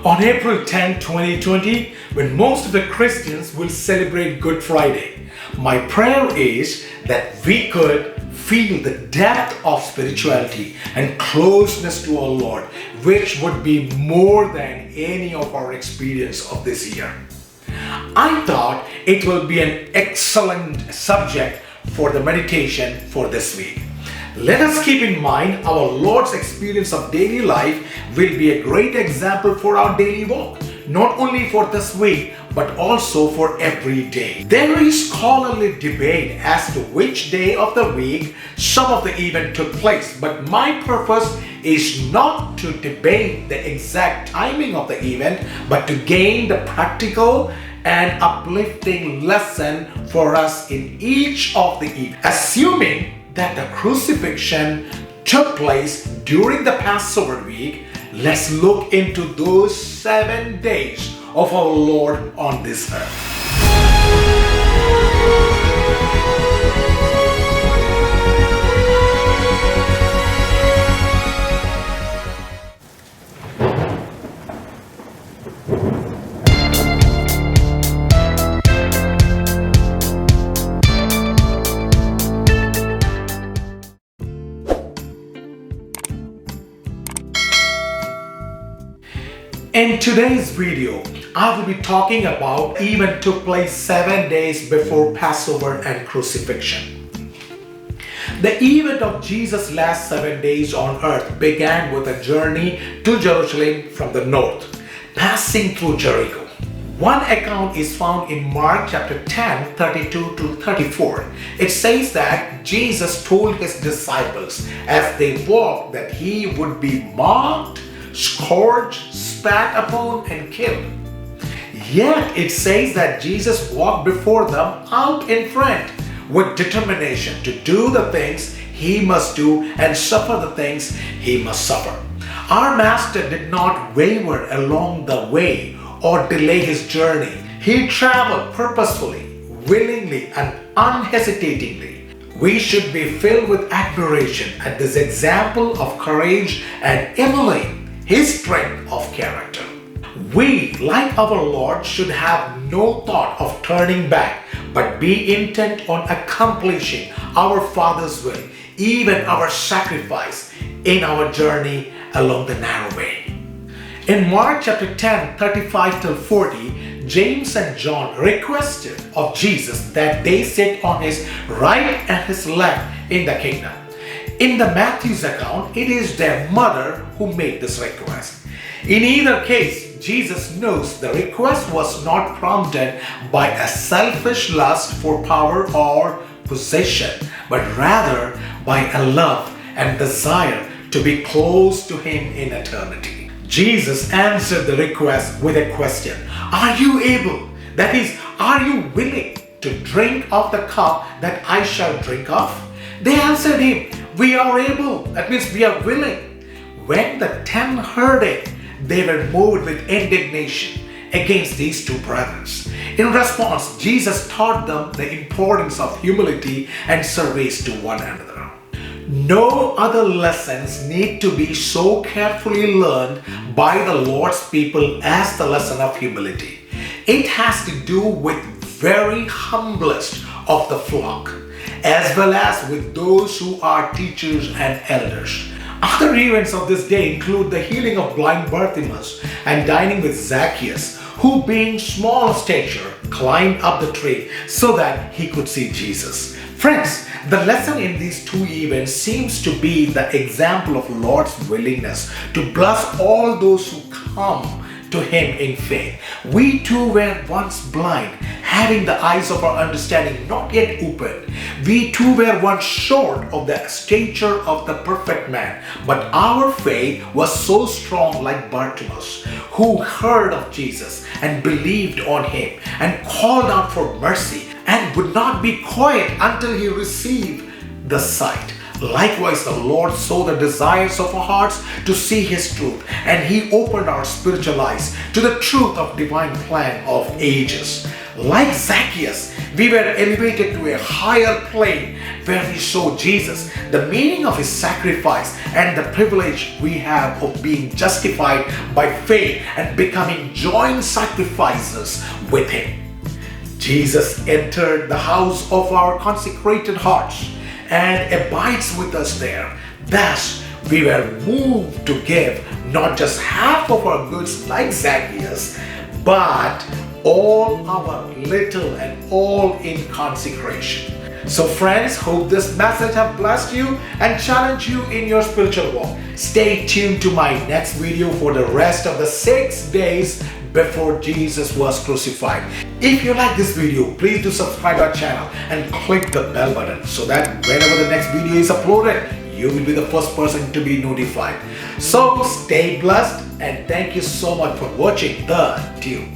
On April 10, 2020, when most of the Christians will celebrate Good Friday, my prayer is that we could feel the depth of spirituality and closeness to our Lord, which would be more than any of our experience of this year. I thought it will be an excellent subject for the meditation for this week. Let us keep in mind our Lord's experience of daily life will be a great example for our daily walk, not only for this week, but also for every day. There is scholarly debate as to which day of the week some of the event took place, but my purpose is not to debate the exact timing of the event, but to gain the practical and uplifting lesson for us in each of the events. Assuming that the crucifixion took place during the Passover week, let's look into those 7 days of our Lord on this earth. In today's video, I will be talking about event took place 7 days before Passover and crucifixion. The event of Jesus' last 7 days on earth began with a journey to Jerusalem from the north, passing through Jericho. One account is found in Mark chapter 10, 32 to 34. It says that Jesus told his disciples as they walked that he would be mocked, scourged, spat upon, and killed. Yet it says that Jesus walked before them out in front with determination to do the things he must do and suffer the things he must suffer. Our Master did not waver along the way or delay his journey. He traveled purposefully, willingly, and unhesitatingly. We should be filled with admiration at this example of courage and emulate his strength of character. We, like our Lord, should have no thought of turning back, but be intent on accomplishing our Father's will, even our sacrifice in our journey along the narrow way. In Mark chapter 10, 35 till 40, James and John requested of Jesus that they sit on his right and his left in the kingdom. In the Matthew's account, it is their mother who made this request. In either case, Jesus knows the request was not prompted by a selfish lust for power or possession, but rather by a love and desire to be close to him in eternity. Jesus answered the request with a question. Are you able? That is, are you willing to drink of the cup that I shall drink of? They answered him, we are able. That means we are willing. When the 10 heard it, they were moved with indignation against these two brothers. In response, Jesus taught them the importance of humility and service to one another. No other lessons need to be so carefully learned by the Lord's people as the lesson of humility. It has to do with very humblest of the flock, as well as with those who are teachers and elders. Other events of this day include the healing of blind Bartimaeus and dining with Zacchaeus, who being small of stature climbed up the tree so that he could see Jesus. Friends, the lesson in these two events seems to be the example of Lord's willingness to bless all those who come to him in faith. We too were once blind, having the eyes of our understanding not yet opened. We too were once short of the stature of the perfect man, but our faith was so strong like Bartimaeus, who heard of Jesus and believed on him and called out for mercy and would not be quiet until he received the sight. Likewise, the Lord saw the desires of our hearts to see his truth, and he opened our spiritual eyes to the truth of divine plan of ages. Like Zacchaeus, We were elevated to a higher plane where we saw Jesus, the meaning of his sacrifice, and the privilege we have of being justified by faith and becoming joint sacrifices with him. Jesus entered the house of our consecrated hearts and abides with us there. Thus, we were moved to give not just half of our goods like Zacchaeus, but all our little and all in consecration. So friends, hope this message have blessed you and challenged you in your spiritual walk. Stay tuned to my next video for the rest of the 6 days before Jesus was crucified. If you like this video, please do subscribe our channel and click the bell button so that whenever the next video is uploaded, you will be the first person to be notified. So stay blessed and thank you so much for watching The Tube.